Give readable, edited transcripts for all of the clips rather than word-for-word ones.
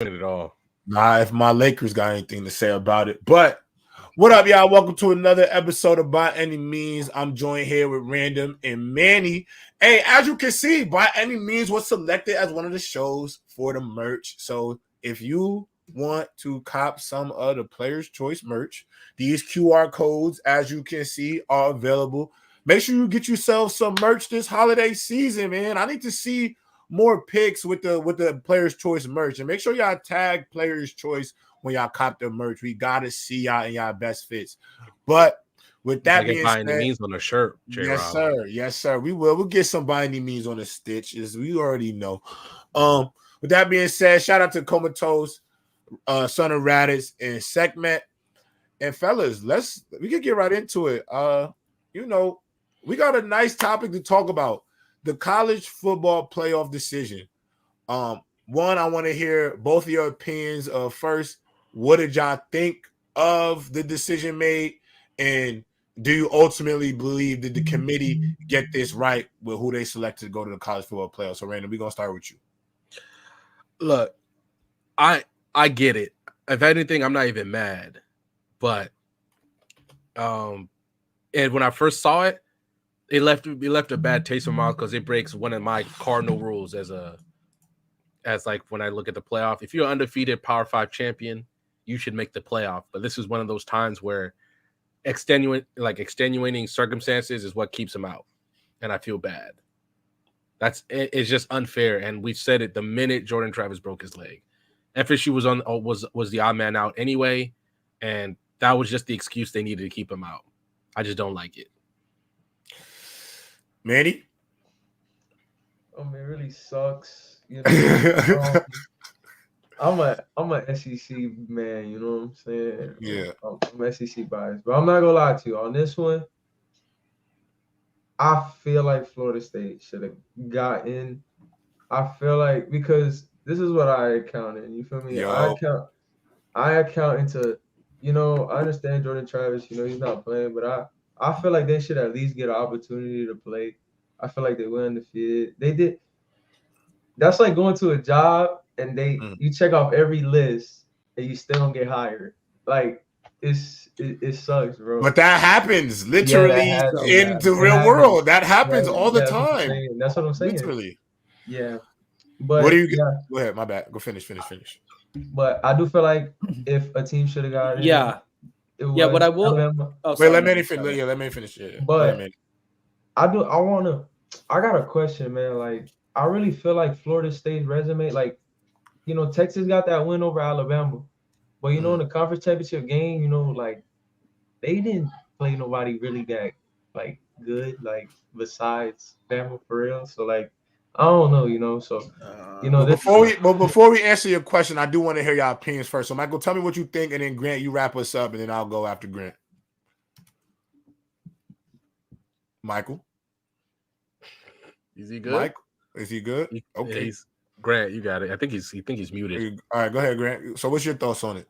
it at all. Nah, if my Lakers got anything to say about it. But what up, y'all? Welcome to another episode of By Any Means. I'm joined here with Random and Manny. Hey, as you can see, By Any Means was selected as one of the shows for the merch. So if you want to cop some of the Player's Choice merch, these QR codes, as you can see, are available. Make sure you get yourself some merch this holiday season, man. I need to see more picks with the Player's Choice merch, and make sure y'all tag Player's Choice when y'all cop the merch. We gotta see y'all in y'all best fits. But with that being By said, any means on a shirt, JRob. yes, sir. We'll get some by any means on the stitches. We already know. With that being said, shout out to Comatose, Son of Raditz, and Segment. And fellas, we can get right into it. We got a nice topic to talk about. The college football playoff decision. One, I want to hear both of your opinions. First, what did y'all think of the decision made? And do you ultimately believe that the committee get this right with who they selected to go to the college football playoffs? So, Randall, we're going to start with you. Look, I get it. If anything, I'm not even mad. But and when I first saw it, it left a bad taste in my mouth because it breaks one of my cardinal rules as like when I look at the playoff. If you're an undefeated Power 5 champion, you should make the playoff. But this is one of those times where extenuating circumstances is what keeps them out, and I feel bad. It's just unfair, and we said it the minute Jordan Travis broke his leg. FSU was the odd man out anyway, and that was just the excuse they needed to keep him out. I just don't like it. Manny? It really sucks. You know, I'm a SEC man. You know what I'm saying? Yeah. I'm SEC biased, but I'm not gonna lie to you on this one. I feel like Florida State should have got in. I feel like because this is what I account in. You feel me? Yo. I account into. I understand Jordan Travis. He's not playing, but I feel like they should at least get an opportunity to play. I feel like they were undefeated. They did. That's like going to a job and you check off every list and you still don't get hired. Like it sucks, bro. But that happens literally in the real world. That happens all the time. That's what I'm saying. Literally. Yeah. But what do you? Yeah. Go ahead. My bad. Go finish. But I do feel like if a team should have got it. Yeah. But I will. Let me finish. Yeah, let me finish. Yeah. But I got a question, man. Like, I really feel like Florida State's resume, like, Texas got that win over Alabama. But, in the conference championship game, like, they didn't play nobody really that, like, good, like, besides Bama for real. So, like, I don't know, so, before we answer your question, I do want to hear your opinions first. So, Michael, tell me what you think, and then Grant, you wrap us up, and then I'll go after Grant. Michael? Is he good? Mike? Is he good? Okay. Grant, you got it. I think he's muted. All right, go ahead, Grant. So what's your thoughts on it?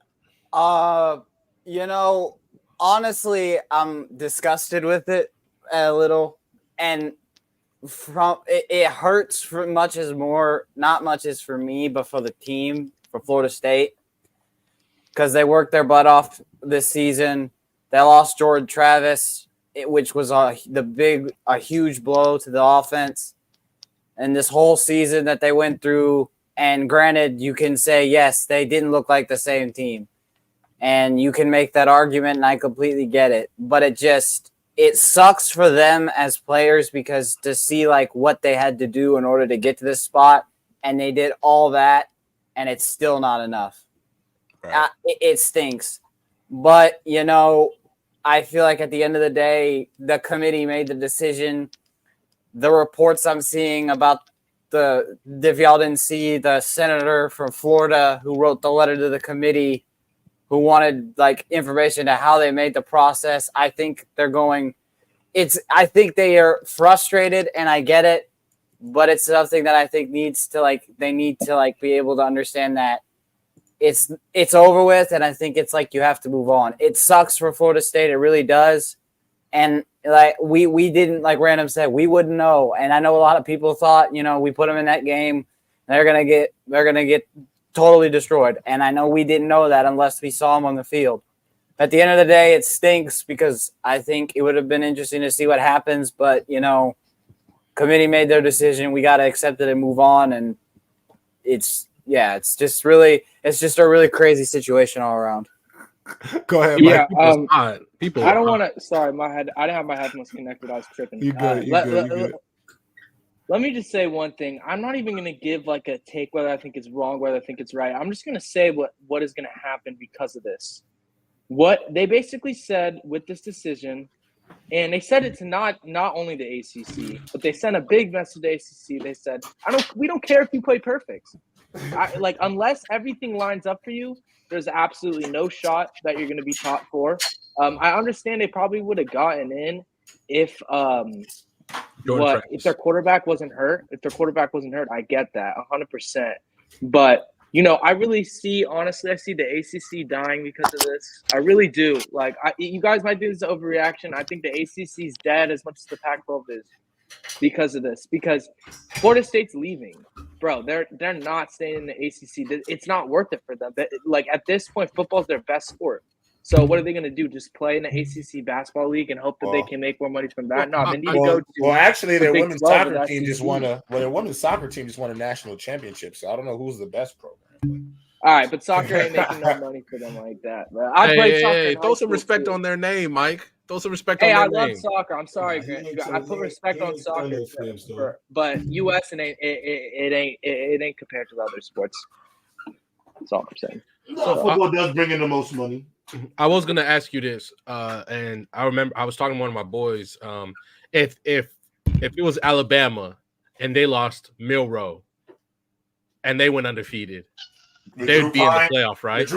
Honestly, I'm disgusted with it a little. And it hurts for not much as for me, but for the team, for Florida State. Because they worked their butt off this season. They lost Jordan Travis, which was a huge blow to the offense. And this whole season that they went through, and granted, you can say, yes, they didn't look like the same team. And you can make that argument, and I completely get it. But it sucks for them as players because to see, like, what they had to do in order to get to this spot, and they did all that, and it's still not enough. Right. It stinks. But, I feel like at the end of the day, the committee made the decision. The reports I'm seeing about if y'all didn't see the senator from Florida who wrote the letter to the committee who wanted like information to how they made the process. I think I think they are frustrated and I get it, but it's something that I think they need to be able to understand that it's over with. And I think it's like, you have to move on. It sucks for Florida State. It really does. And like we didn't, like Random said, we wouldn't know. And I know a lot of people thought, we put them in that game, they're gonna get totally destroyed. And I know we didn't know that unless we saw him on the field. At the end of the day, it stinks because I think it would have been interesting to see what happens. But, committee made their decision. We got to accept it and move on. And it's just a really crazy situation all around. Go ahead, Yeah, Mike. People I don't want to. Sorry, I didn't have my headphones connected. I was tripping. You good? You good? Let me just say one thing. I'm not even going to give like a take whether I think it's wrong, whether I think it's right. I'm just going to say what is going to happen because of this. What they basically said with this decision, and they said it to not only the ACC, but they sent a big message to the ACC. They said, we don't care if you play perfect. Unless everything lines up for you, there's absolutely no shot that you're going to be top 4. I understand they probably would have gotten in if their quarterback wasn't hurt. If their quarterback wasn't hurt, I get that 100%. But I really see the ACC dying because of this. I really do. You guys might think this is an overreaction. I think the ACC is dead as much as the Pac-12 is because of this. Because Florida State's leaving, bro. They're not staying in the ACC. It's not worth it for them. At this point, football's their best sport. So what are they going to do? Just play in the ACC basketball league and hope that they can make more money from that? No, they need to go to. Well, actually, their women's soccer team just won a national championship. So I don't know who's the best program. All right, but soccer ain't making no money for them like that. Bro. Hey, throw some respect on their name, Mike. Throw some respect on their name. Hey, I love soccer. I'm sorry, Grant. I put respect on soccer, but U.S. it ain't compared to the other sports. That's all I'm saying. No, football does bring in the most money. I was gonna ask you this, and I remember I was talking to one of my boys. If it was Alabama and they lost Milroe and they went undefeated, they'd be in the playoff, right?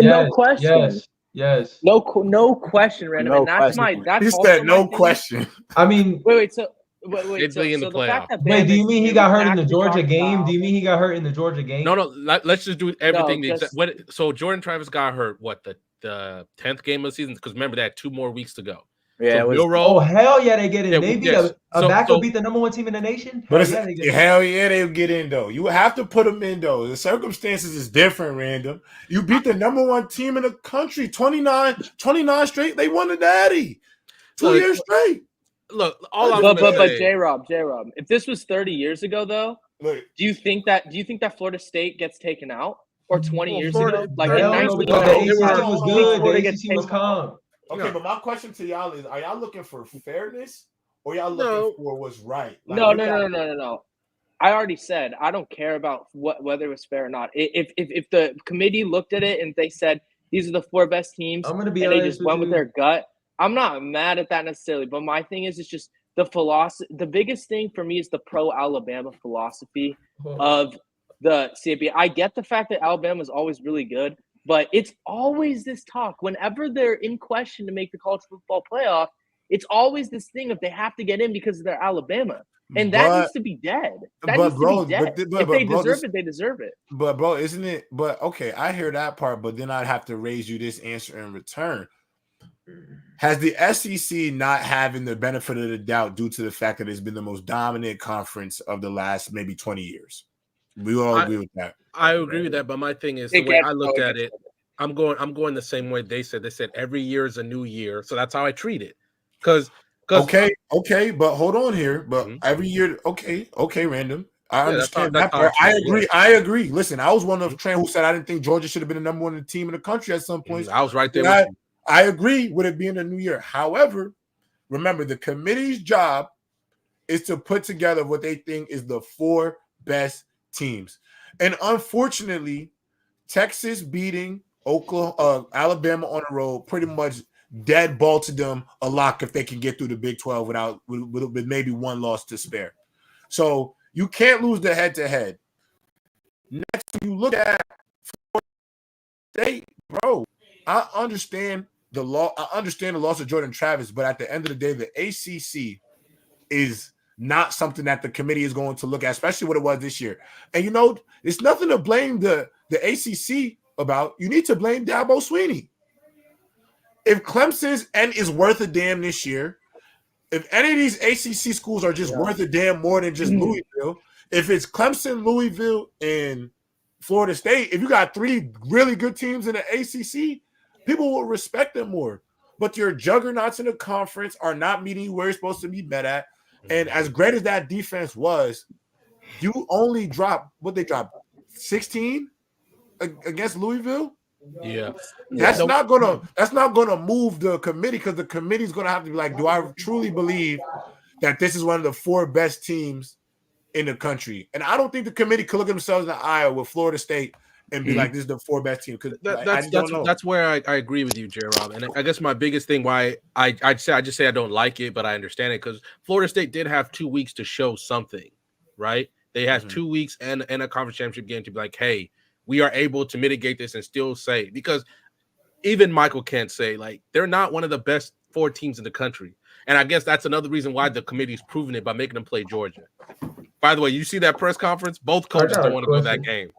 No question. Yes. No question, Random. And that's he said no question. I mean, wait. So in the playoff. Wait, do you mean he got hurt in the Georgia game? Do you mean he got hurt in the Georgia game? No. Let's just do everything. So Jordan Travis got hurt. What, the 10th game of the season? Because remember, they had 2 more weeks to go. Yeah. Oh hell yeah, they get in. They beat a backup beat the number 1 team in the nation. But hell yeah, they get in though. You have to put them in though. The circumstances is different. Random. You beat the number 1 team in the country. 29 straight. They won the Natty. 2 years straight. Look, but JRob, if this was 30 years ago, though, do you think that Florida State gets taken out, or 20 years ago? Like in 19 the ACC was good. The ACC was calm. Okay, but my question to y'all is: are y'all looking for fairness, or y'all looking for what's right? No. I already said I don't care about whether it was fair or not. If the committee looked at it and they said these are the 4 best teams, I'm gonna be and honest they just went with their gut. I'm not mad at that necessarily, but my thing is, it's just the philosophy. The biggest thing for me is the pro-Alabama philosophy of the CFB. I get the fact that Alabama is always really good, but it's always this talk. Whenever they're in question to make the college football playoff, it's always this thing of they have to get in because they're Alabama. And that needs to be dead. That needs to be dead. If they deserve it, they deserve it. But, bro, isn't it? But, okay, I hear that part, but then I'd have to raise you this answer in return. Has the SEC not having the benefit of the doubt due to the fact that it's been the most dominant conference of the last maybe 20 years? We all agree with that. I agree with that, but my thing is the way I looked at it, I'm going the same way they said. They said every year is a new year, so that's how I treat it. Because okay, but hold on here. But every year, okay, Random. I understand that part. I agree. Listen, I was one of the train who said I didn't think Georgia should have been the number 1 team in the country at some point. I was right there with you. I agree with it being a new year. However, remember the committee's job is to put together what they think is the 4 best teams. And unfortunately, Texas beating Alabama on the road pretty much dead bolted them a lock if they can get through the Big 12 with maybe 1 loss to spare. So you can't lose the head-to-head. Next, you look at Florida State, bro. I understand the loss of Jordan Travis, but at the end of the day, the ACC is not something that the committee is going to look at, especially what it was this year. And it's nothing to blame the ACC about. You need to blame Dabo Swinney. If Clemson's and is worth a damn this year, if any of these ACC schools are just worth a damn more than just Louisville, if it's Clemson, Louisville, and Florida State, if you got 3 really good teams in the ACC, people will respect them more. But your juggernauts in the conference are not meeting where you're supposed to be met at. And as great as that defense was, you only dropped what they dropped 16 against Louisville. Yeah, That's not gonna move the committee, because the committee's gonna have to be like, do I truly believe that this is one of the 4 best teams in the country? And I don't think the committee could look at themselves in the eye with Florida State and be like, this is the 4 best team. Because that's where I agree with you, JRob. And I guess my biggest thing why I just say I don't like it, but I understand it, because Florida State did have 2 weeks to show something, right? They had 2 weeks and a conference championship game to be like, hey, we are able to mitigate this and still say, because even Michael can't say, like, they're not one of the best 4 teams in the country. And I guess that's another reason why the committee's proven it by making them play Georgia. By the way, you see that press conference? Both coaches don't want to go to that game.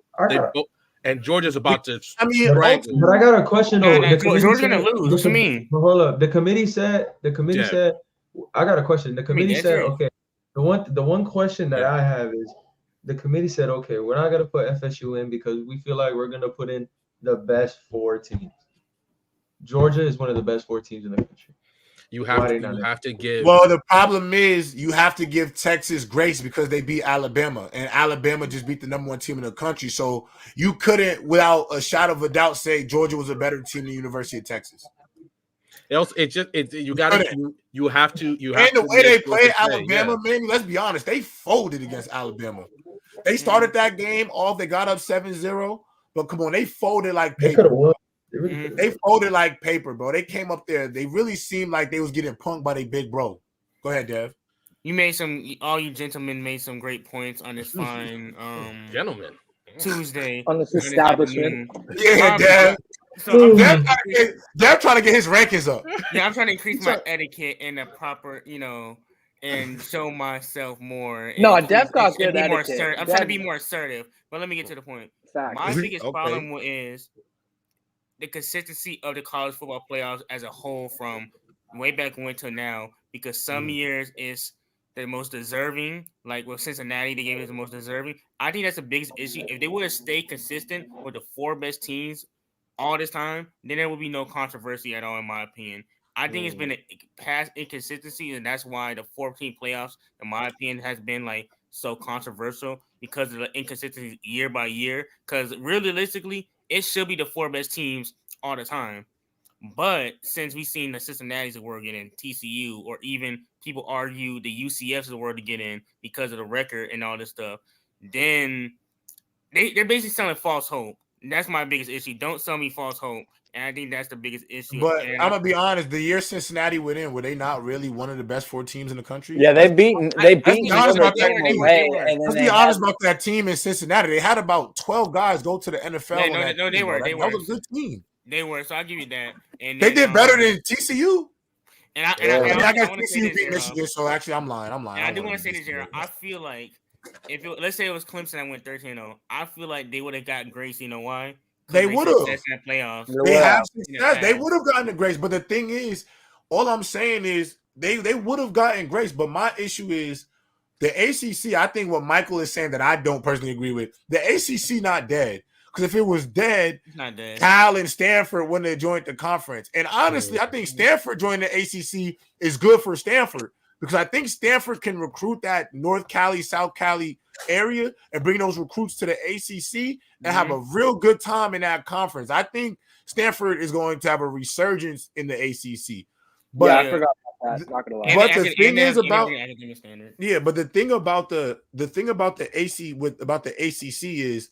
And Georgia's about to. But I got a question though. Georgia's gonna lose. What do you mean? But hold up. The committee said. I got a question. The committee said, okay. The one question that I have is, the committee said, okay, we're not gonna put FSU in because we feel like we're gonna put in the best 4 teams. Georgia is one of the best 4 teams in the country. You have to give. Well, the problem is you have to give Texas grace because they beat Alabama, and Alabama just beat the number 1 team in the country. So you couldn't, without a shadow of a doubt, say Georgia was a better team than the University of Texas. You have to. And the way they played Alabama, man, let's be honest, they folded against Alabama. They started that game off. They got up 7-0, but come on, they folded like paper. They folded like paper, bro. They came up there. They really seemed like they was getting punked by their big bro. Go ahead, Dev. All you gentlemen made some great points on this fine gentlemen Tuesday on this establishment. Yeah, Dev. So Dev trying to get his rankings up. Yeah, I'm trying to increase my etiquette in a proper, and show myself more. No, Dev got good etiquette. I'm trying to be more assertive, but let me get to the point. My biggest problem is the consistency of the college football playoffs as a whole, from way back when to now, because some years it's the most deserving. Like with Cincinnati, they gave it the most deserving. I think that's the biggest issue. If they would have stayed consistent with the 4 best teams all this time, then there would be no controversy at all, in my opinion. I think it's been a past inconsistency, and that's why the 14 playoffs, in my opinion, has been like so controversial, because of the inconsistency year by year. Because realistically, it should be the 4 best teams all the time. But since we've seen the Cincinnati's of the world get in, TCU, or even people argue the UCF's of the world to get in because of the record and all this stuff, then they're basically selling false hope. And that's my biggest issue. Don't sell me false hope. And I think that's the biggest issue. But I'm gonna be honest, the year Cincinnati went in, were they not really one of the best 4 teams in the country? Yeah, they beat Let's be honest about that team in Cincinnati. They had about 12 guys go to the NFL. No, they were. That was a good team. They were, so I'll give you that. And they did better than TCU. And I guess TCU beat Michigan, so actually I'm lying. And I do want to say this, JRob. I feel like let's say it was Clemson that went 13-0, I feel like they would have gotten grace. You know why? They would have. Playoffs. They have success. They would have gotten the grace. But the thing is, all I'm saying is they would have gotten grace. But my issue is the ACC. I think what Michael is saying that I don't personally agree with. The ACC not dead. Because if it was dead, Cal and Stanford wouldn't have joined the conference. And honestly, I think Stanford joining the ACC is good for Stanford, because I think Stanford can recruit that North Cali, South Cali area and bring those recruits to the ACC and have a real good time in that conference. I think Stanford is going to have a resurgence in the ACC. But I forgot about that. Not gonna lie. But the thing is about but the thing about the ACC is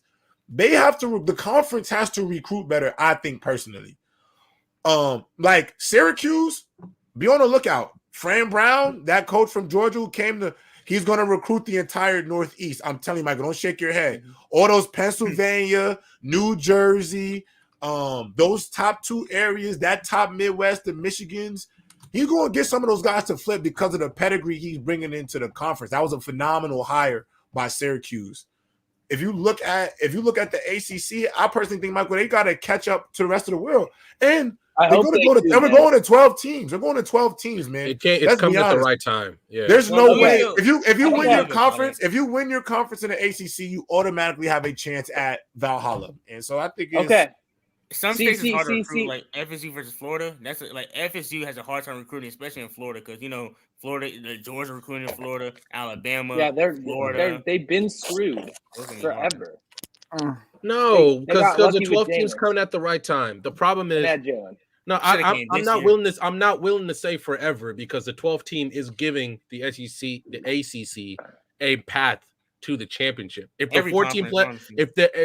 they have to. The conference has to recruit better. I think personally, like Syracuse, be on the lookout. Fran Brown, that coach from Georgia who came to. He's going to recruit the entire Northeast. I'm telling you, Michael, don't shake your head. All those Pennsylvania, New Jersey, those top 2 areas, that top Midwest, the Michigans, he's going to get some of those guys to flip because of the pedigree he's bringing into the conference. That was a phenomenal hire by Syracuse. if you look at the ACC, I personally think, Michael, they got to catch up to the rest of the world, and they're going to 12 teams. They're going to 12 teams, man. It's coming at the right time. Yeah. There's no way if you win your conference, if you win your conference in the ACC, you automatically have a chance at Valhalla. And so I think it's Some states is hard to recruit, like FSU versus Florida. That's like FSU has a hard time recruiting, especially in Florida, because Florida, Georgia recruiting in Florida, Alabama. Yeah, Florida. They've been screwed forever. No, because the 12 teams coming at the right time. The problem is I'm not willing to say forever, because the 12 team is giving the ACC a path to the championship. If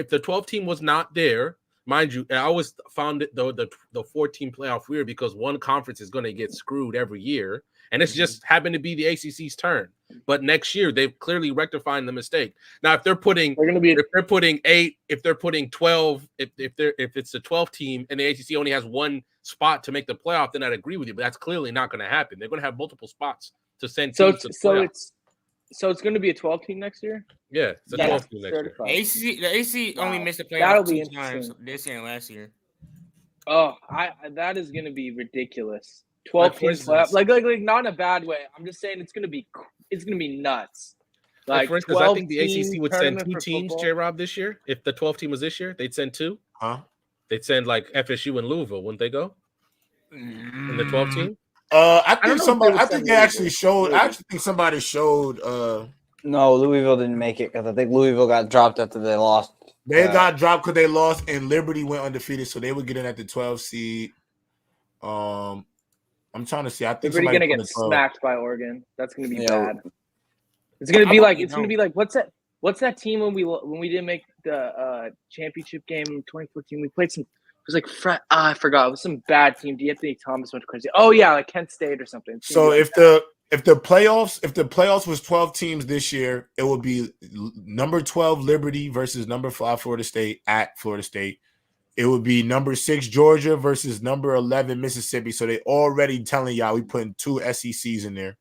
the 12 team was not there. Mind you, I always found it the 14 playoff weird, because one conference is going to get screwed every year, and it's just happened to be the ACC's turn. But next year, they've clearly rectifying the mistake. Now, if they're putting 12, if it's a 12 team and the ACC only has one spot to make the playoff, then I'd agree with you. But that's clearly not going to happen. They're going to have multiple spots to send teams to the playoff. So it's going to be a 12 team next year? Yeah, it's a 12 team next year. The ACC only missed the playoffs 2 times this year and last year. Oh, that is going to be ridiculous. 12 teams playoff, like not in a bad way. I'm just saying it's going to be nuts. Like for instance, I think the ACC would send 2 teams, JRob, this year. If the 12 team was this year, they'd send 2. They'd send like FSU and Louisville, wouldn't they go? In the 12 team? I think somebody showed. No, Louisville didn't make it, because I think Louisville got dropped after they lost. They got dropped because they lost, and Liberty went undefeated, so they would get in at the 12 seed. I'm trying to see. I think Liberty gonna get smacked by Oregon. That's gonna be bad. It's gonna be like what's that team when we didn't make the championship game in 2014? We played some. It was like I forgot. It was some bad team. D'Anthony Thomas went crazy. Oh yeah, like Kent State or something. So if the playoffs was 12 teams this year, it would be number 12 Liberty versus number 5 Florida State at Florida State. It would be number 6 Georgia versus number 11 Mississippi. So they already telling y'all we putting 2 SECs in there.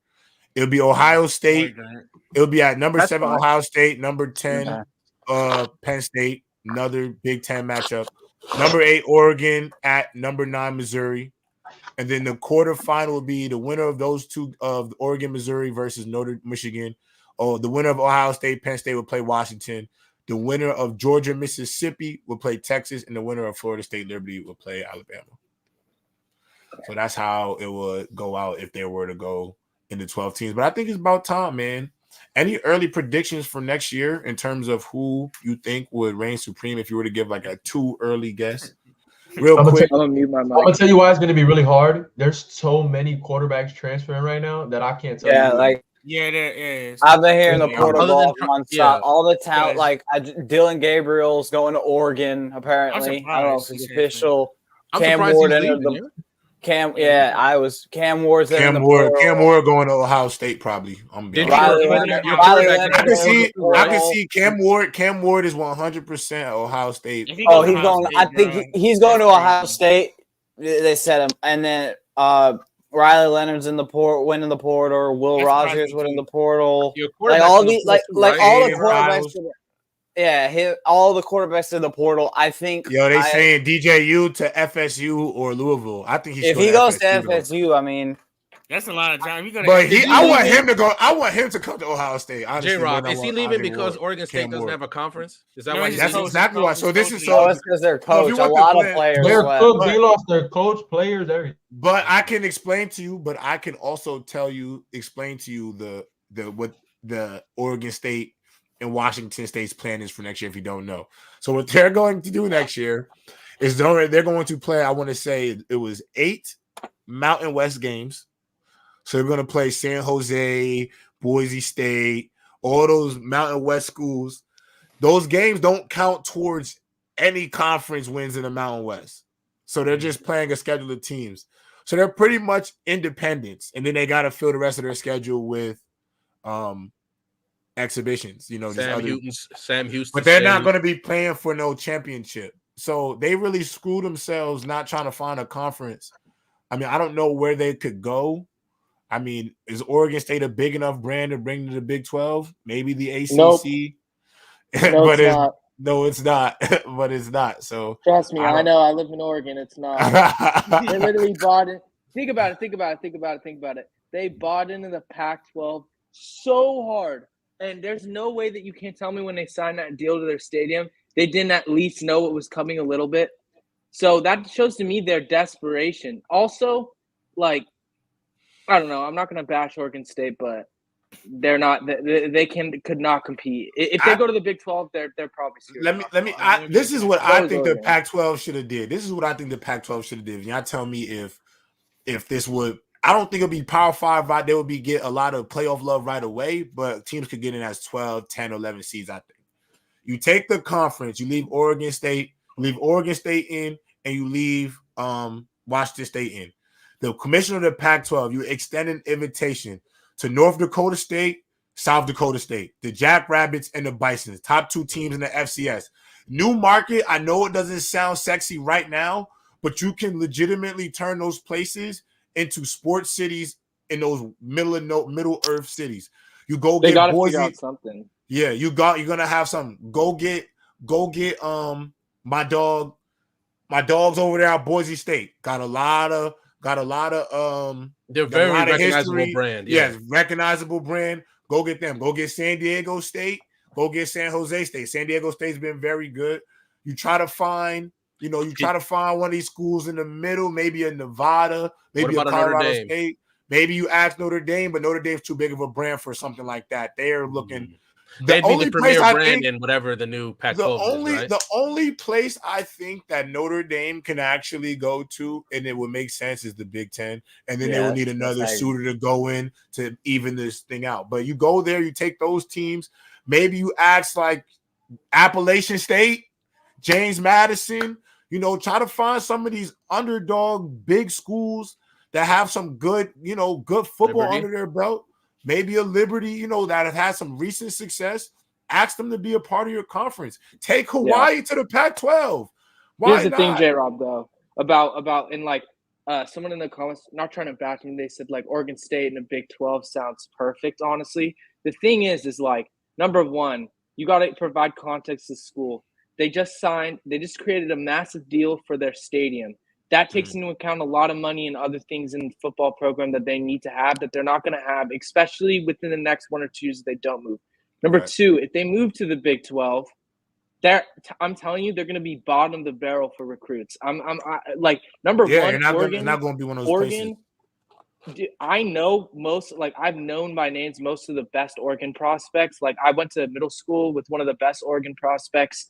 It would be Ohio State. It would be at number 7 Ohio State, number 10 Penn State, another Big Ten matchup. Number 8 Oregon at number 9 Missouri. And then the quarterfinal would be the winner of those 2 of Oregon, Missouri versus Michigan. Oh, the winner of Ohio State, Penn State would play Washington. The winner of Georgia, Mississippi would play Texas, and the winner of Florida State, Liberty would play Alabama. So that's how it would go out if they were to go into 12 teams. But I think it's about time, man. Any early predictions for next year in terms of who you think would reign supreme if you were to give like a too early guess? Real quick. I'm going to tell you why it's going to be really hard. There's so many quarterbacks transferring right now that I can't tell you. Yeah, there is. I've been hearing the portal ball nonstop. All the talent, Dylan Gabriel's going to Oregon, apparently. I don't know if it's official. Cam Ward entered Cam Ward's Cam Ward going to Ohio State probably. I can see Cam Ward. Cam Ward is 100% Ohio State. He's going. I think he's going to Ohio State. They said him, and then Riley Leonard's in the winning the portal. Or Will Rogers winning the portal. All the quarterbacks. All the quarterbacks in the portal. I think. They saying DJU to FSU or Louisville. I think if he goes to FSU, I mean, that's a lot of time. I want him to go. I want him to come to Ohio State. JRob, is he leaving because Oregon State doesn't have a conference? Is that why? That's exactly why. So this is it's because their coach. A lot of players. They lost their coach, players, everything. But I can explain to you. But I can also explain to you what the Oregon State and Washington State's plan is for next year if you don't know. So what they're going to do next year is they're going to play, I want to say it was 8 Mountain West games. So they're going to play San Jose, Boise State, all those Mountain West schools. Those games don't count towards any conference wins in the Mountain West. So they're just playing a schedule of teams. So they're pretty much independents. And then they got to fill the rest of their schedule with exhibitions, Sam Houston, but they're not going to be playing for no championship. So they really screwed themselves not trying to find a conference. I mean, I don't know where they could go. I mean, is Oregon State a big enough brand to bring to the Big 12? Maybe the ACC. Nope. No, it's not. No, it's not. But it's not. So trust me, I know. I live in Oregon. It's not. They literally bought it. Think about it. They bought into the Pac-12 so hard, and there's no way that you can't tell me when they signed that deal to their stadium, they didn't at least know what was coming a little bit. So that shows to me their desperation. Also, like, I don't know. I'm not going to bash Oregon State, but they're not. They could not compete. If they go to the Big 12, they're probably screwed. This is what I think the Pac-12 should have did. This is what I think the Pac-12 should have did. Y'all tell me if this would. I don't think it'll be Power 5. Right, they would get a lot of playoff love right away, but teams could get in as 12, 10, 11 seeds. I think you take the conference, you leave Oregon State in, and you leave Washington State in. The commissioner of the Pac-12, you extend an invitation to North Dakota State, South Dakota State, the Jackrabbits, and the Bisons, top 2 teams in the FCS. New market, I know it doesn't sound sexy right now, but you can legitimately turn those places into sports cities in those middle earth cities. You go they get Boise. Figure out something. Yeah, you're gonna have something. Go get my dogs over there at Boise State. Got a lot of they're very recognizable history. Brand. Yes, recognizable brand. Go get them. Go get San Diego State. Go get San Jose State. San Diego State's been very good. You try to find one of these schools in the middle, maybe a Nevada, maybe a Colorado State. Maybe you ask Notre Dame, but Notre Dame's too big of a brand for something like that. They are looking. They'd be the premier brand in whatever the new Pac-12 is, right? The only place I think that Notre Dame can actually go to, and it would make sense, is the Big Ten. And then they will need another suitor to go in to even this thing out. But you go there, you take those teams. Maybe you ask like Appalachian State, James Madison, try to find some of these underdog big schools that have some good, good football under their belt. Maybe a Liberty, that have had some recent success. Ask them to be a part of your conference. Take Hawaii to the Pac-12. Here's the thing, JRob, though, about and like someone in the comments, not trying to back me, they said like Oregon State and the Big 12 sounds perfect. Honestly, the thing is like, number one, you got to provide context to school. They just created a massive deal for their stadium. That takes into account a lot of money and other things in the football program that they need to have that they're not going to have, especially within the next 1 or 2 years if they don't move. Number two, if they move to the Big 12, I'm telling you, they're going to be bottom of the barrel for recruits. Number one, you're not going to be one of those places. I know I've known by names most of the best Oregon prospects. Like I went to middle school with one of the best Oregon prospects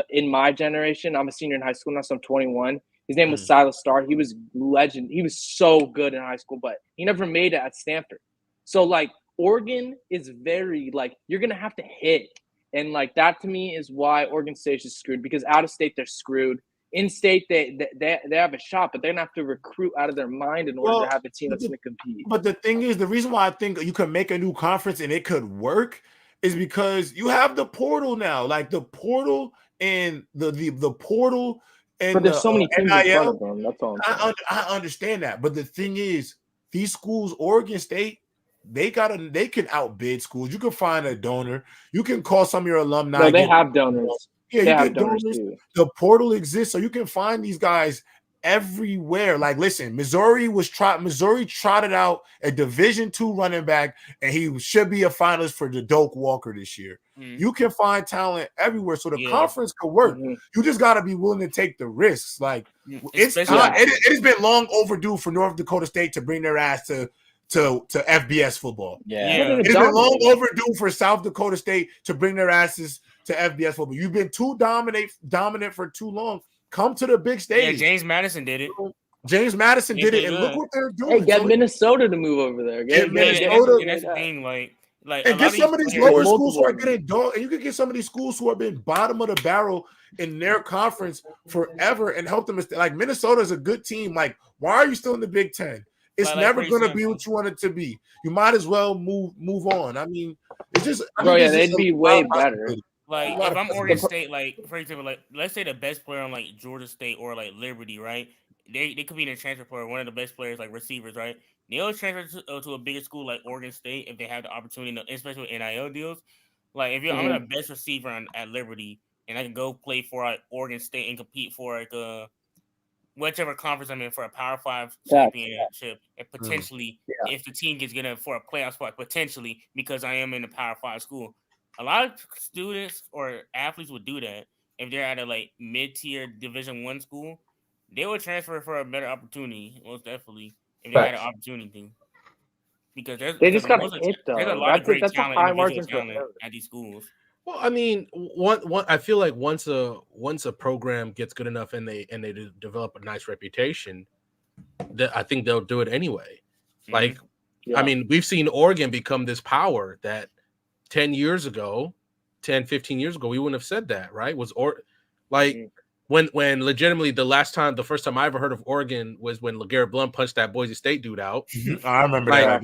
in my generation. I'm a senior in high school now, so I'm 21. His name was Silas Starr. He was legend. He was so good in high school, but he never made it at Stanford. So like Oregon is very like you're gonna have to hit, and like that to me is why Oregon State is screwed, because out of state they're screwed. In state they have a shot, but they're gonna have to recruit out of their mind in order to have a team that's gonna compete. But the thing is, the reason why I think you can make a new conference and it could work is because you have the portal now, like the portal and the portal. But there's so many teams in front of them. That's all I'm saying. I understand that, but the thing is, these schools, Oregon State, they can outbid schools. You can find a donor. You can call some of your alumni. No, they have donors. Yeah, you get donors too. The portal exists, so you can find these guys everywhere. Like, listen, Missouri trotted out a Division II running back, and he should be a finalist for the Doak Walker this year. You can find talent everywhere, so the conference could work. You just got to be willing to take the risks. Like, it's time. It has been long overdue for North Dakota State to bring their ass to FBS football. It's been long overdue for South Dakota State to bring their asses to FBS football. You've been too dominant for too long. Come to the big stage. Yeah, James Madison did it. And look what they're doing. Hey, get Minnesota to move over there. Get Minnesota. And that's the thing, like and get some of these local schools who are getting dog, and you can get some of these schools who have been bottom of the barrel in their conference forever and help them. Like Minnesota is a good team. Like, why are you still in the Big Ten? It's never going to be what you want it to be. You might as well move on. I mean, it's just they'd be way better. Like if I'm Oregon State, like for example, like let's say the best player on like Georgia State or like Liberty, right? They could be in a transfer for one of the best players, like receivers, right? They'll transfer to a bigger school like Oregon State if they have the opportunity, especially with NIL deals. Like if I'm the best receiver at Liberty, and I can go play for Oregon State and compete for like whichever conference I'm in for a Power 5 championship, and potentially if the team gets good for a playoff spot, potentially because I am in a Power 5 school. A lot of students or athletes would do that if they're at a like mid-tier Division I school. They would transfer for a better opportunity, most definitely, if they had an opportunity. Because they just got hit though. There's a lot of great talent, individual talent at these schools. Well, I mean, I feel like once a program gets good enough and they develop a nice reputation, that I think they'll do it anyway. Mm-hmm. Like, I mean, we've seen Oregon become this power that 10, 15 years ago, we wouldn't have said that, right? When legitimately the first time I ever heard of Oregon was when LeGarrette Blount punched that Boise State dude out. I remember that.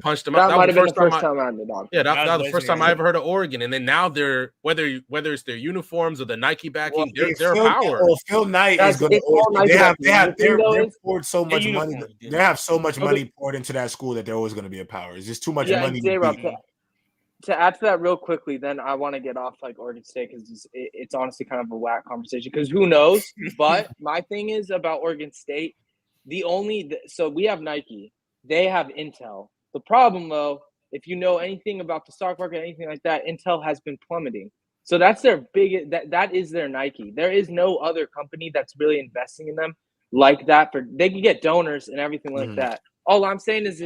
Punched him out. That might have been the first time I heard of. Yeah, that was the first time I ever heard of Oregon. And then now they're whether it's their uniforms or the Nike backing, they're a power. Well, Phil Knight is going to. They're poured so much money. They have so much money poured into that school that they're always going to be a power. It's just too much money. To add to that real quickly, then I want to get off like Oregon State because it's honestly kind of a whack conversation because who knows? But my thing is about Oregon State. So we have Nike, they have Intel. The problem though, if you know anything about the stock market, anything like that, Intel has been plummeting. So that's their biggest. That is their Nike. There is no other company that's really investing in them like that. They can get donors and everything like that. All I'm saying is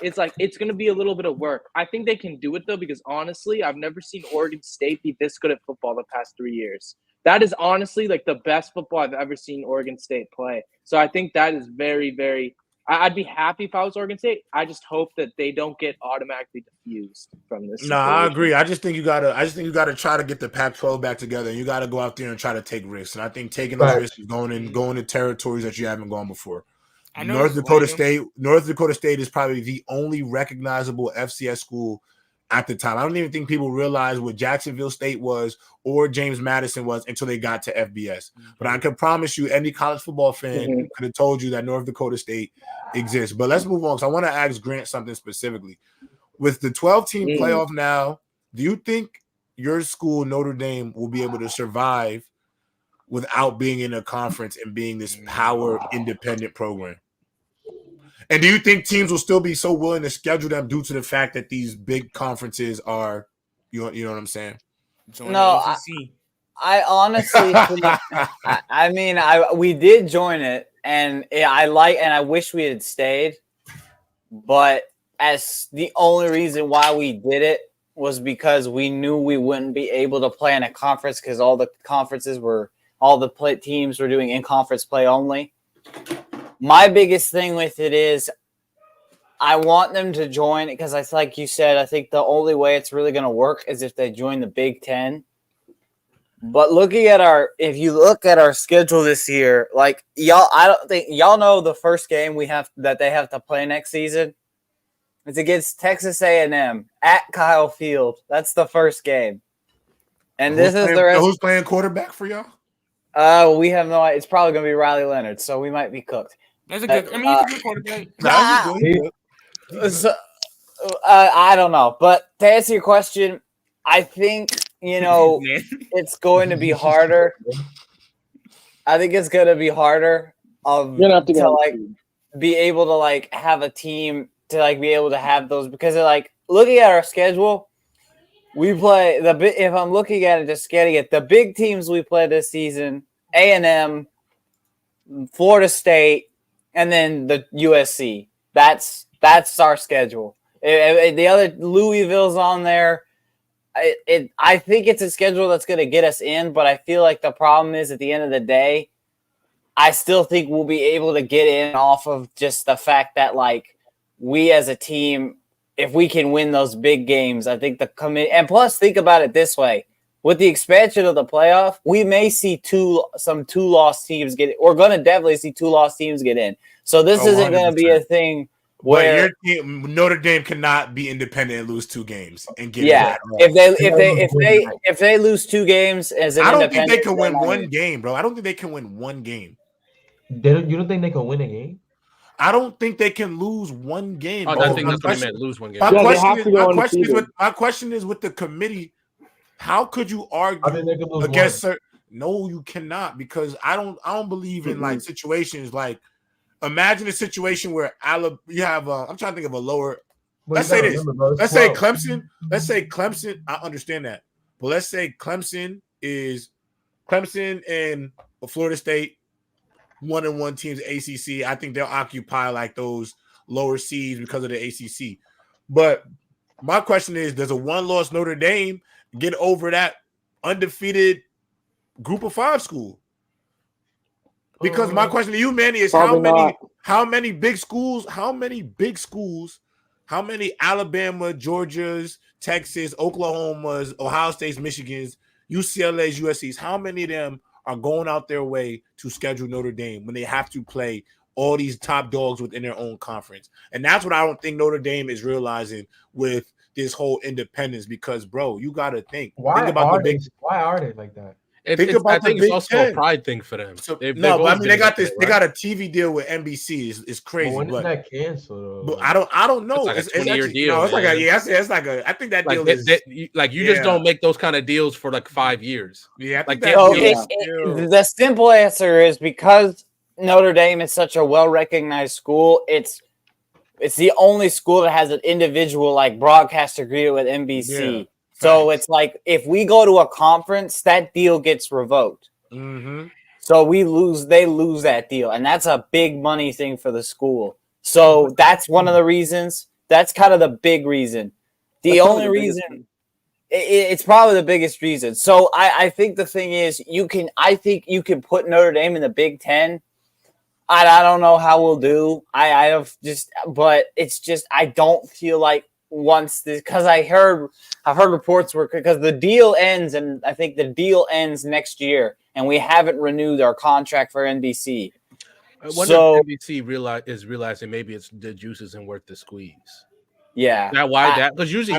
it's like it's going to be a little bit of work. I think they can do it, though, because honestly, I've never seen Oregon State be this good at football the past 3 years. That is honestly like the best football I've ever seen Oregon State play. So I think that is very, very – I'd be happy if I was Oregon State. I just hope that they don't get automatically diffused from this. No, I agree. I just think you gotta try to get the Pac-12 back together. And you got to go out there and try to take risks. And I think taking those risks is going to territories that you haven't gone before. North Dakota State is probably the only recognizable FCS school at the time. I don't even think people realize what Jacksonville State was or James Madison was until they got to FBS. But I can promise you, any college football fan could have told you that North Dakota State exists. But let's move on because I want to ask Grant something specifically. With the 12-team playoff now, do you think your school, Notre Dame, will be able to survive without being in a conference and being this power independent program? And do you think teams will still be so willing to schedule them due to the fact that these big conferences are, you know what I'm saying? I honestly think, we did join it, and I wish we had stayed, but as the only reason why we did it was because we knew we wouldn't be able to play in a conference because all the teams were doing in-conference play only. My biggest thing with it is I want them to join it because like you said, I think the only way it's really going to work is if they join the Big Ten. But if you look at our schedule this year, like I don't think y'all know the first game they have to play next season. It's against Texas A&M at Kyle Field. That's the first game. And who's playing quarterback for y'all? We have no idea. It's probably going to be Riley Leonard, so we might be cooked. That's a good. He's a good quarterback. I don't know, but to answer your question, I think it's going to be harder. I think it's going to be harder be able to have a team to be able to have those because looking at our schedule, we play if I'm looking at it, just getting it, the big teams we play this season: A&M, Florida State, and then the USC. That's our schedule. The other Louisville's on there. I think it's a schedule that's going to get us in, but I feel like the problem is at the end of the day, I still think we'll be able to get in off of just the fact that we as a team, if we can win those big games, I think the committee, and plus think about it this way. With the expansion of the playoff, we may see some two-loss teams get in. We're going to definitely see two-loss teams get in. So this isn't going to be a thing where Notre Dame cannot be independent and lose 2 games and get in. If they lose 2 games as an independent, I don't think they can win one game, bro. I don't think they can win one game. You don't think they can win a game? I don't think they can lose one game. I think that's what I meant. Lose one game. My question is with the committee. how could you I think argue they could lose against one. certain? No, you cannot, because I don't believe in like situations like. Imagine a situation where you have. I'm trying to think of a lower. Let's say this. Remember, bro, Let's say 12. Clemson. Let's say Clemson. I understand that, but let's say Clemson and Florida State, 1-1 teams ACC. I think they'll occupy like those lower seeds because of the ACC. But my question is, does a one-loss Notre Dame get over that undefeated Group of 5 school? Because my question to you, Manny, is how many big schools, how many Alabama, Georgias, Texas, Oklahomas, Ohio States, Michigans, UCLA's, USC's, how many of them are going out their way to schedule Notre Dame when they have to play all these top dogs within their own conference? And that's what I don't think Notre Dame is realizing with this whole independence, because, bro, you got to think. Why are they like that? I think it's also a pride thing for them. So, but I mean, they got this. Right? They got a TV deal with NBC. It's crazy. But when is that canceled? But I don't know. It's like a 20-year deal. No, it's like it's like a. I think that deal is like you just don't make those kind of deals for like 5 years. Yeah, like the simple answer is because Notre Dame is such a well-recognized school. It's the only school that has an individual like broadcast agreement with NBC. Yeah. So it's like if we go to a conference, that deal gets revoked. Mm-hmm. So they lose that deal, and that's a big money thing for the school. So that's one of the reasons. That's kind of the big reason. The only reason, it's probably the biggest reason. So I think the thing is, I think you can put Notre Dame in the Big Ten. I don't know how we'll do. But it's just I don't feel like. Because I've heard reports because the deal ends, and I think the deal ends next year, and we haven't renewed our contract for NBC. I wonder if NBC is realizing maybe the juice isn't worth the squeeze. Yeah, because usually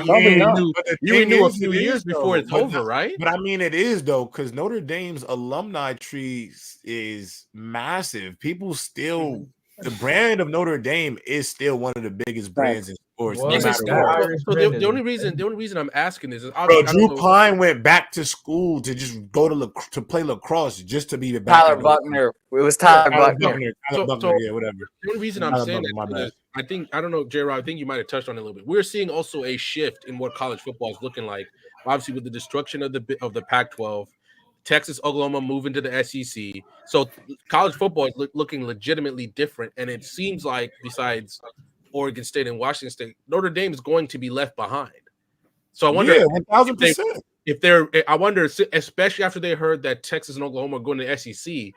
you knew a few years before it's over, right? But I mean, it is though, because Notre Dame's alumni tree is massive. People still. The brand of Notre Dame is still one of the biggest brands in sports. No matter what. So the only reason I'm asking this is Drew Pine went back to school to just go to play lacrosse just to be the Tyler Buckner. It was Tyler Buckner. Yeah, whatever. The only reason I'm saying that is I don't know, JRob, I think you might have touched on it a little bit. We're seeing also a shift in what college football is looking like. Obviously, with the destruction of the Pac-12. Texas, Oklahoma move into the SEC. So college football is looking legitimately different. And it seems like besides Oregon State and Washington State, Notre Dame is going to be left behind. So I wonder 1,000%. I wonder, especially after they heard that Texas and Oklahoma are going to the SEC,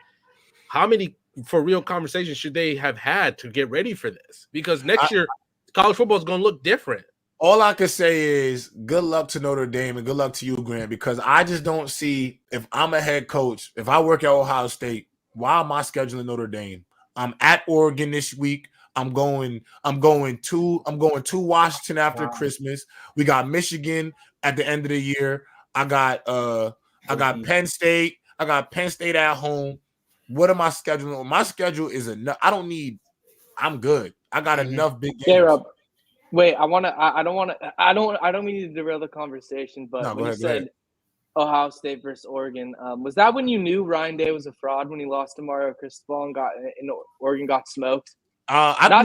how many for real conversations should they have had to get ready for this? Because next year, college football is going to look different. All I can say is good luck to Notre Dame and good luck to you, Grant, because I just don't see, if I'm a head coach, if I work at Ohio State, why am I scheduling Notre Dame? I'm at Oregon this week. I'm going to Washington after Christmas. We got Michigan at the end of the year. I got Penn State. I got Penn State at home. What am I scheduling? My schedule is enough. I'm good. I got enough big games. JRob. Wait, I don't mean to derail the conversation, but when you said Ohio State versus Oregon, was that when you knew Ryan Day was a fraud when he lost to Mario Cristobal and Oregon got smoked? I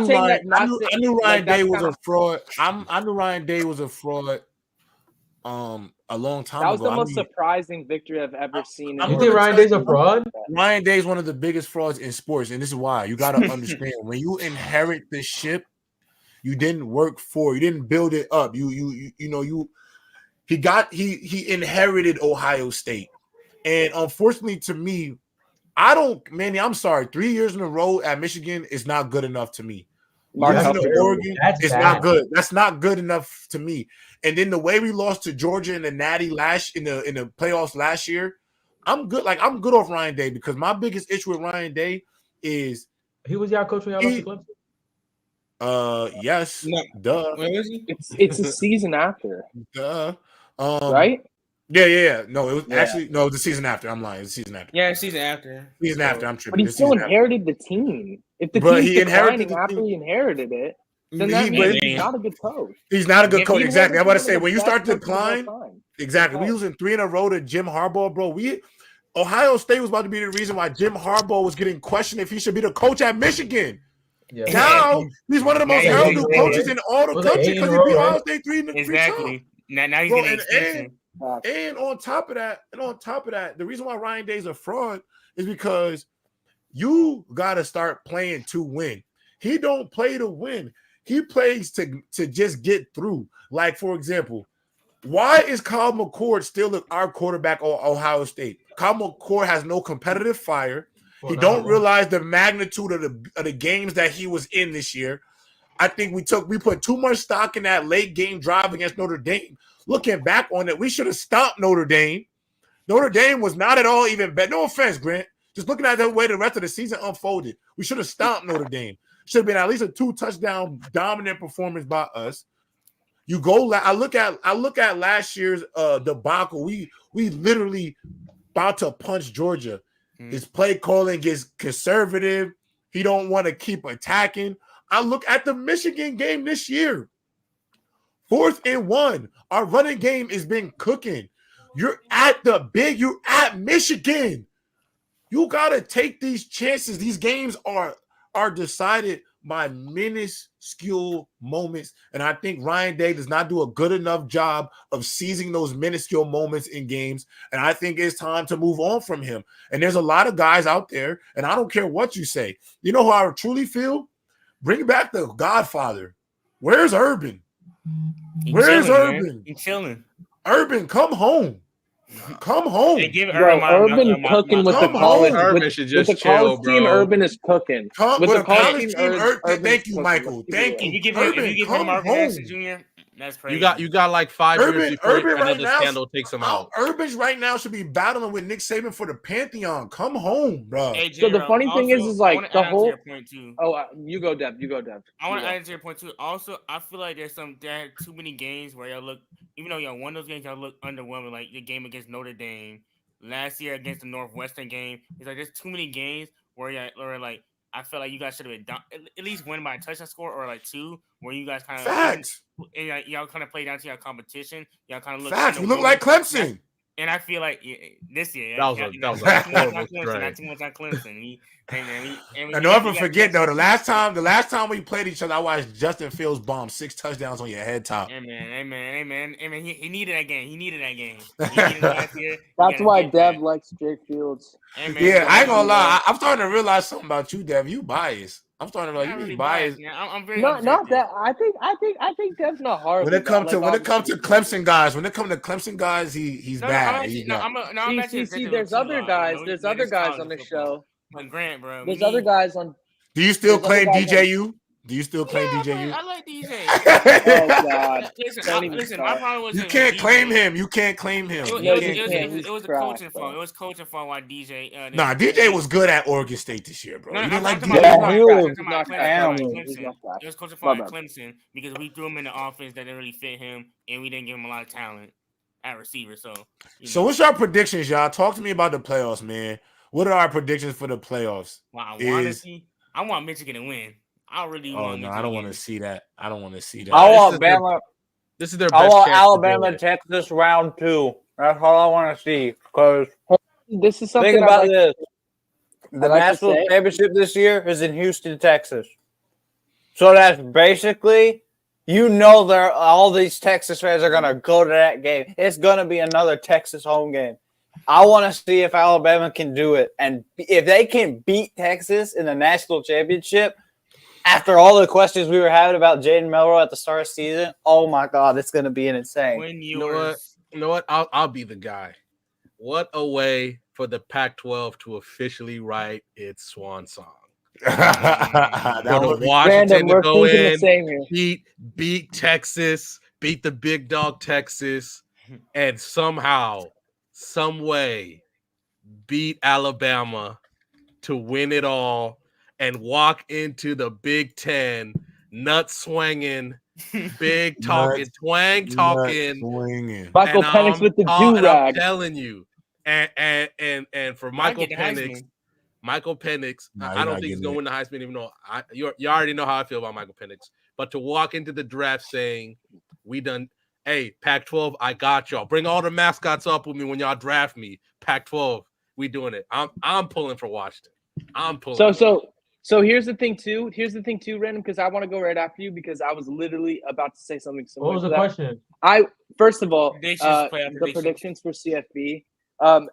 knew Ryan Day was a fraud. I knew Ryan Day was a fraud a long time ago. That was the most surprising victory I've ever seen. You think Ryan Day's a fraud? Ryan Day is one of the biggest frauds in sports, and this is why. You got to understand, when you inherit the ship, you didn't work for. You didn't build it up. He inherited Ohio State, and unfortunately to me, I'm sorry. 3 years in a row at Michigan is not good enough to me. Oregon is not good. That's not good enough to me. And then the way we lost to Georgia in the Natty in the playoffs last year, I'm good. Like, I'm good off Ryan Day, because my biggest issue with Ryan Day is he was y'all coach when y'all lost to Clemson. Yes. No. Duh. It's a season after. Duh. Right? Yeah. No, it was actually the season after. I'm lying. It's the season after. Yeah, season after. Season after. I'm tripping. But he still inherited the team. If the team's declining after he inherited it, then that means he's not a good coach. He's not a good coach. Exactly. I'm about to say, when you start to decline, Exactly. We losing 3 in a row to Jim Harbaugh, bro. Ohio State was about to be the reason why Jim Harbaugh was getting questioned if he should be the coach at Michigan. Yeah. Now he's one of the most heralded coaches in all the country because he beat Ohio State 3 times. Exactly. Now he's getting extension. And on top of that, the reason why Ryan Day's a fraud is because you gotta start playing to win. He don't play to win. He plays to just get through. Like, for example, why is Kyle McCord still our quarterback at Ohio State? Kyle McCord has no competitive fire. He don't realize the magnitude of the games that he was in this year. I think we put too much stock in that late game drive against Notre Dame. Looking back on it, we should have stopped Notre Dame. Notre Dame was not at all even bad. No offense, Grant. Just looking at the way the rest of the season unfolded, we should have stopped Notre Dame. Should have been at least a 2-touchdown dominant performance by us. You go. I look at last year's debacle. We literally about to punch Georgia. His play calling gets conservative. He don't want to keep attacking. I look at the Michigan game this year. 4th and 1. Our running game has been cooking. You're at Michigan. You gotta take these chances. These games are decided by minuscule moments. And I think Ryan Day does not do a good enough job of seizing those minuscule moments in games. And I think it's time to move on from him. And there's a lot of guys out there, and I don't care what you say. You know how I truly feel? Bring back the Godfather. Where's Urban? Where's Urban? He's chilling. Urban, come home. Come home. Urban cooking with the college. Urban should just with the college team, Urban is cooking. With the college team, Urban. Thank you, Michael. Thank you. If you give him Marvin Harrison Jr., that's crazy. You got like 5 years before another scandal takes him out. Urban's right now should be battling with Nick Saban for the Pantheon. Come home, bro. Hey, so the funny thing is like the whole. Oh, you go, Dev. I want to add to your point too. Also, I feel like there are too many games where y'all look. Even though y'all won those games, y'all look underwhelming. Like the game against Notre Dame last year, against the Northwestern game. It's like there's too many games where like I feel like you guys should have been done, at least win by a touchdown score or like 2, where you guys kind of facts. And y'all kind of play down to your competition. Y'all kind of look facts. We look like Clemson. And I feel like this year, that was a horrible strike. Not too much on Clemson. And don't ever forget though, the last time we played each other, I watched Justin Fields bomb 6 touchdowns on your head top. Amen. He needed that game. That's why Dev likes Jake Fields. Yeah, I ain't gonna lie. I'm starting to realize something about you, Dev. You biased. I'm starting to like you really biased. I'm very not that. I think Dev's not hard. When it comes to Clemson guys, he's bad. See, there's other guys. There's other guys on the show. Like Grant, bro. There's other guys on. Do you still claim DJU? Do you still claim DJU? I like DJ. Oh God! Listen. My problem was you can't claim him. You can't claim him. It was a coaching fault. It was coaching fault. Why DJ? DJ was good at Oregon State this year, bro. No, you didn't like DJ. It was coaching fault at Clemson because we threw him in the offense that didn't really fit him, and we didn't give him a lot of talent at receiver. So what's your predictions, y'all? Talk to me about the playoffs, man. What are our predictions for the playoffs? Wow, I want Michigan to win. I really want. I don't want to see that. I want Bama. This is their. I want Alabama, Texas round 2. That's all I want to see. Because this is something. Think about this. The national championship this year is in Houston, Texas. So that's basically, all these Texas fans are gonna go to that game. It's gonna be another Texas home game. I want to see if Alabama can do it, and if they can beat Texas in the national championship. After all the questions we were having about Jayden Melrose at the start of the season, oh my God, it's going to be insane. You know what? I'll be the guy. What a way for the Pac-12 to officially write its swan song. For Washington to go in, beat Texas, beat the big dog Texas, and somehow, some way, beat Alabama to win it all. And walk into the Big Ten, nut swinging, big talking, twang talking, Michael Penix with the do-rag. I'm telling you, and for Michael Penix, I don't think he's going to win the Heisman. Even though you already know how I feel about Michael Penix, but to walk into the draft saying we done Hey, Pac-12, I got y'all. Bring all the mascots up with me when y'all draft me. Pac-12, we doing it. I'm pulling for Washington. I'm pulling. So here's the thing too. Random, because I want to go right after you because I was literally about to say something similar. What was the question? First of all, the predictions for CFB.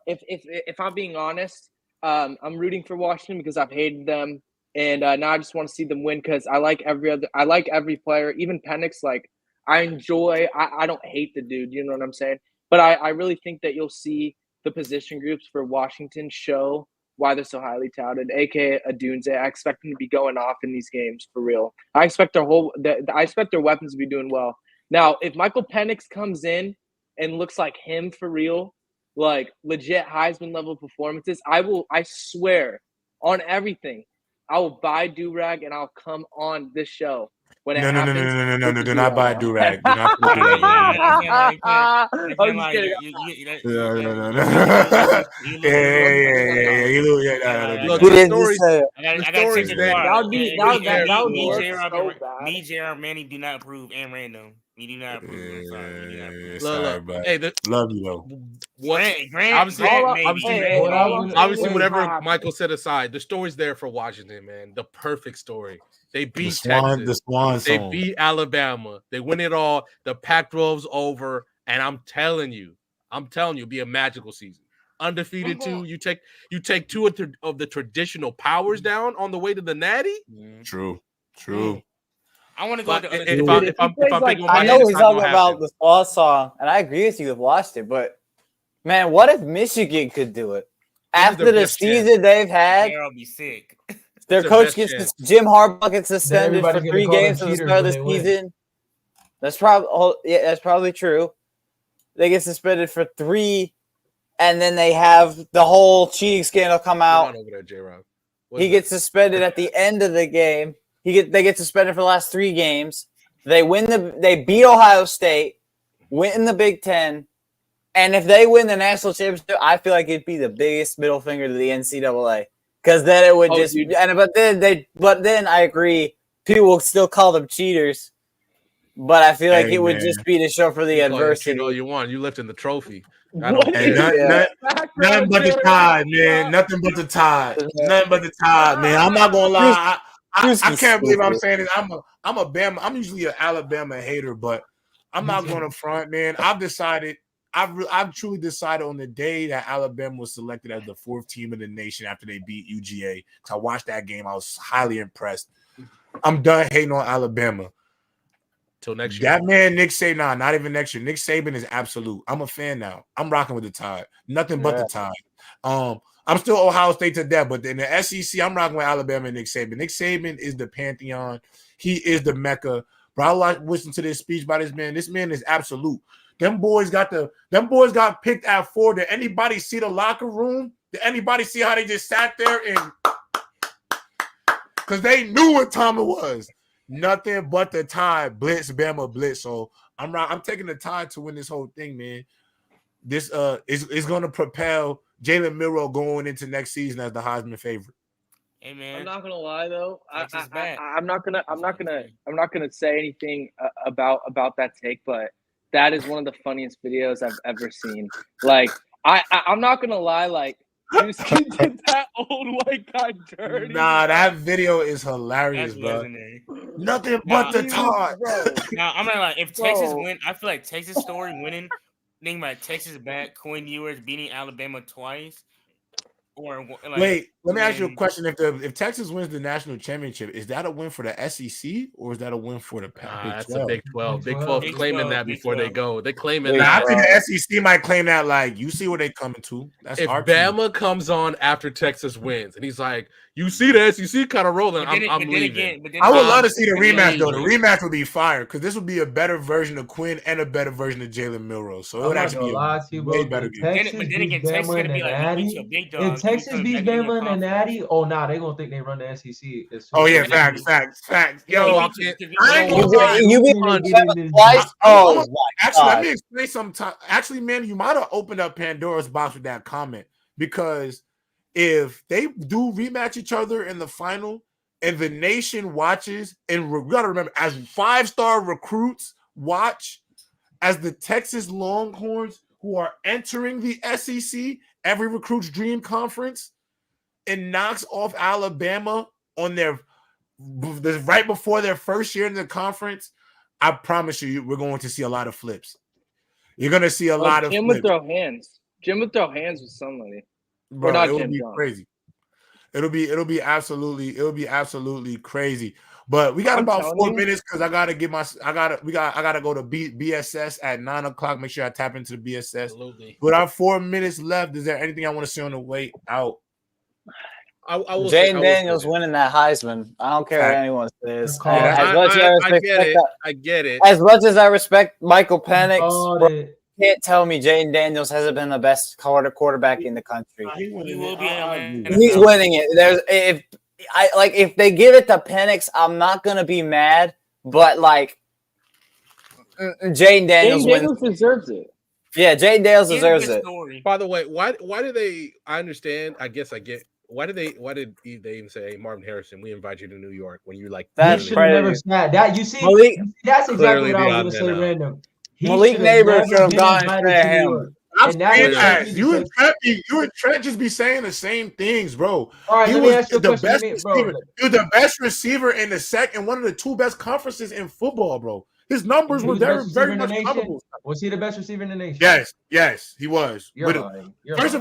If I'm being honest, I'm rooting for Washington because I've hated them, and now I just want to see them win because I like every player, even Penix. Like I don't hate the dude. You know what I'm saying? But I really think that you'll see the position groups for Washington show why they're so highly touted, aka Adunze. I expect them to be going off in these games for real. I expect their weapons to be doing well. Now, if Michael Penix comes in and looks like him for real, like legit Heisman level performances, I swear on everything, I will buy do-rag and I'll come on this show. When it happens, no, do not buy do-rag. Do not put do-rag. I'm just kidding. Look, the stories there. Me, JRob, Manny do not approve, and Random. We do not approve. I'm sorry. Look, hey, love you though. Obviously, whatever Michael set aside, the story's there for Washington, man. The perfect story. They beat Texas. The Swan they song. beat Alabama. They win it all. The Pac-12's over, and I'm telling you, it'll be a magical season. Undefeated too. You take two of the traditional powers down on the way to the Natty. True. I want to go to if I'm thinking I know we're talking about the Swan song, and I agree with you with Washington, but man, what if Michigan could do it after the season they've had? I'll be sick. Their coach Jim Harbaugh gets suspended for 3 games at the start of the season. That's probably true. They get suspended for 3, and then they have the whole cheating scandal come out. Over there, JRob. He gets suspended at the end of the game. They get suspended for the last 3 games. They beat Ohio State, win the Big Ten, and if they win the national championship, I feel like it'd be the biggest middle finger to the NCAA. Because then it would but then I agree, people will still call them cheaters. But I feel like it would just be to show for the adversity. You won. You lifting the trophy. Nothing but the tide, man. Nothing but the tide. Nothing but the tide, man. I'm not gonna lie. I can't believe I'm saying this. I'm a Bama. I'm usually an Alabama hater, but I'm not going to front, man. I've truly decided on the day that Alabama was selected as the 4th team in the nation after they beat UGA. Because I watched that game, I was highly impressed. I'm done hating on Alabama. Till next year. That man, Nick Saban, not even next year. Nick Saban is absolute. I'm a fan now. I'm rocking with the Tide. Nothing but the Tide. I'm still Ohio State to death, but in the SEC, I'm rocking with Alabama and Nick Saban. Nick Saban is the pantheon. He is the Mecca. Bro, I like listening to this speech by this man. This man is absolute. Them boys got picked at 4. Did anybody see the locker room? Did anybody see how they just sat there and because they knew what time it was. Nothing but the Tide. Blitz, Bama, blitz. So I'm taking the Tide to win this whole thing, man. This is going to propel Jalen Milroe going into next season as the Heisman favorite. Hey man, I'm not gonna lie though. I'm not gonna say anything about that take, but that is one of the funniest videos I've ever seen. Like I'm not gonna lie, like Drewski did that old white guy dirty. Nah, that video is hilarious, bro. Nothing but the Tide. Now I'm not like if Texas win, I feel like Texas story winning. Think about Texas back, Quinn Ewers beating Alabama twice. Wait, let me ask you a question. If Texas wins the national championship, is that a win for the SEC or is that a win for the Big 12? That's a Big 12. Big 12 claiming that before they go. They claiming that. I think the SEC might claim that. Like, you see where they coming to. That's if our Bama team. Comes on after Texas wins, and he's like, "You see the SEC kind of rolling." I'm leaving. I would love to see the rematch though. The rematch would be fire because this would be a better version of Quinn and a better version of Jalen Milroe. So it would actually be a way better game. But then again, Texas gonna be like, if Texas beats Bama in the Natty, they're gonna think they run the SEC. Oh yeah, facts. Yo, I ain't gonna lie. You been Bama twice? Oh, actually, let me explain something. Actually, man, you might have opened up Pandora's box with that comment because if they do rematch each other in the final and the nation watches, and we gotta remember, as 5-star recruits watch, as the Texas Longhorns, who are entering the SEC, every recruit's dream conference, and knocks off Alabama on their right before their first year in the conference, I promise you, we're going to see a lot of flips. You're going to see a lot of Jim flips. would throw hands. Jim would throw hands with somebody. Bro, it would be crazy. It'll be absolutely crazy. But we got about 4 minutes because I gotta go to BSS at 9:00. Make sure I tap into the BSS. Absolutely. But our 4 minutes left. Is there anything I want to say on the way out? Jayden Daniels winning that Heisman. I don't care what anyone says. I get it. As much as I respect Michael Penix, bro, you can't tell me Jayden Daniels hasn't been the best quarterback in the country. He will be. He's winning it. If they give it to Penix, I'm not gonna be mad. But like, Jayden Daniels deserves it. Yeah, Jayden Daniels deserves it. By the way, why do they? I understand. I guess I get. Why did they even say, hey, Marvin Harrison, we invite you to New York when you're like that should never snap that you see Malik, that's exactly what I was gonna say random. Malik Neighbors should have gone to him. You and Trent just be saying the same things, bro. All right, he was the best receiver. He was the best receiver in the second, one of the two best conferences in football, bro. His numbers were very much comparable. Was he the best receiver in the nation? Yes, he was. First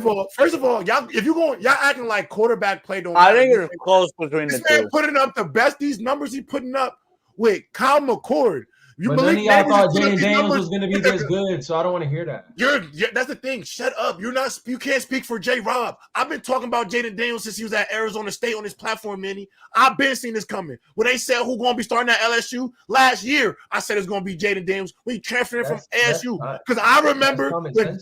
of all, y'all, if y'all acting like quarterback play don't matter. I think it's close between the two. This man putting up the best. These numbers he putting up with Kyle McCord. But none of y'all thought Jayden Daniels was going to be this good, so I don't want to hear that. That's the thing. Shut up. You can't speak for JRob. I've been talking about Jayden Daniels since he was at Arizona State on this platform, Manny. I've been seeing this coming. When they said who's going to be starting at LSU last year, I said it's going to be Jayden Daniels when he transferred from ASU. Because I remember when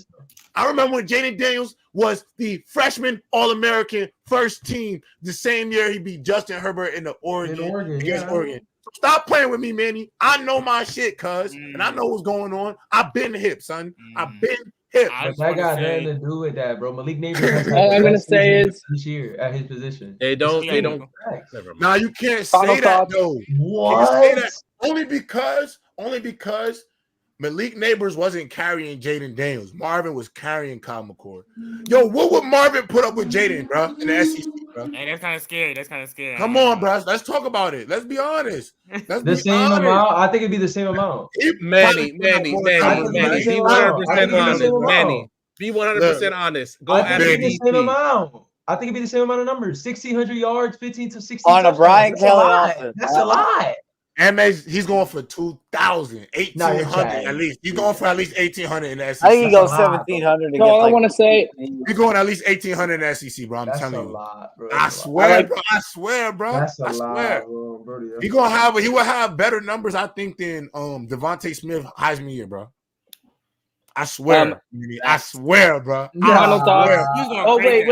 Jayden Daniels was the freshman All-American first team the same year he beat Justin Herbert in the Oregon. Stop playing with me, Manny. I know my shit, cuz, and I know what's going on. I've been hip, son. I've been hip. But that got nothing to do with that, bro. Malik Neighbors. All I'm gonna say is this year at his position. They don't. Nah, you can't say that though. What? Say that only because Malik Neighbors wasn't carrying Jayden Daniels. Marvin was carrying Kyle McCord. Yo, what would Marvin put up with Jayden, bro, in the SEC, bro? Hey, that's kind of scary. Come on, bro. Let's talk about it. Let's be honest. The same amount? I think it'd be the same amount. Manny, be 100% honest. Manny, be 100% honest. Go I think it'd be the same amount. I think it'd be the same amount of numbers. 1,600 yards, 15 to 16 on a Brian Kelly offense. That's a lot. And he's going for 2,000, 1,800 at least. He's going for at least 1,800 in the SEC. I think he goes 1,700. All I want to say, he's going at least 1,800 in the SEC, bro. I'm telling you. Lot, bro. I swear, bro. That's a lot, bro. He will have better numbers, I think, than Devontae Smith Heisman year, bro. I swear. I swear, bro. Final thoughts. Oh, wait.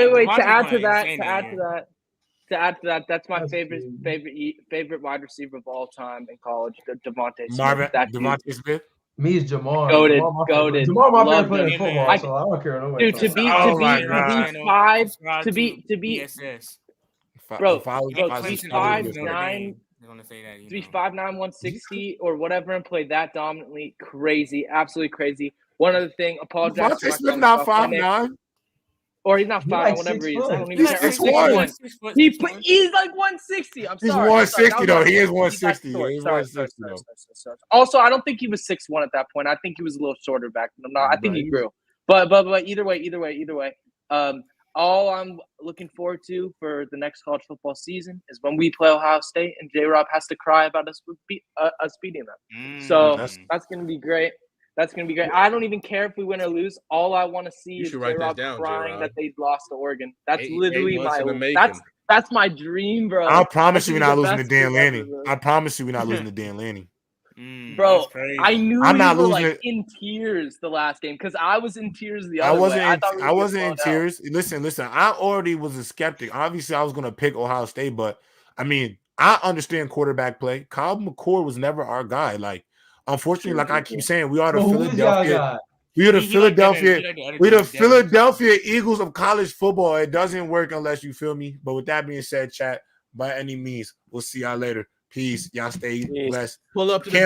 To add to that, that's my favorite wide receiver of all time in college, Devontae Smith. Devontae Smith. Me is Jamar. Goated. Jamar, my favorite player in football, so I don't care. Dude, to be 5'9", 160 or whatever, and play that dominantly, crazy, absolutely crazy. One other thing, apologize. Devontae Smith not 5'9". Or he's not 5'9", whatever he is. I don't even care. He's like 160. I'm sorry. He's 160 though. He is 160. He's 160 though. Also, I don't think he was 6'1" at that point. I think he was a little shorter back then. I think he grew. But either way. All I'm looking forward to for the next college football season is when we play Ohio State and JRob has to cry about us beating them. So that's gonna be great. I don't even care if we win or lose. All I want to see is JRob crying that they lost to Oregon. That's literally that's my dream, bro. I promise you we're not losing to Dan Lanning. Bro, I knew I'm not losing in tears the last game because I was in tears the other way. I wasn't in tears. Listen. I already was a skeptic. Obviously, I was going to pick Ohio State, but I mean, I understand quarterback play. Kyle McCord was never our guy. Like, unfortunately, like I keep saying, we are the Philadelphia. We're the Philadelphia Eagles of college football. It doesn't work unless you feel me. But with that being said, chat, by any means, we'll see y'all later. Peace. Y'all stay blessed. Pull up to the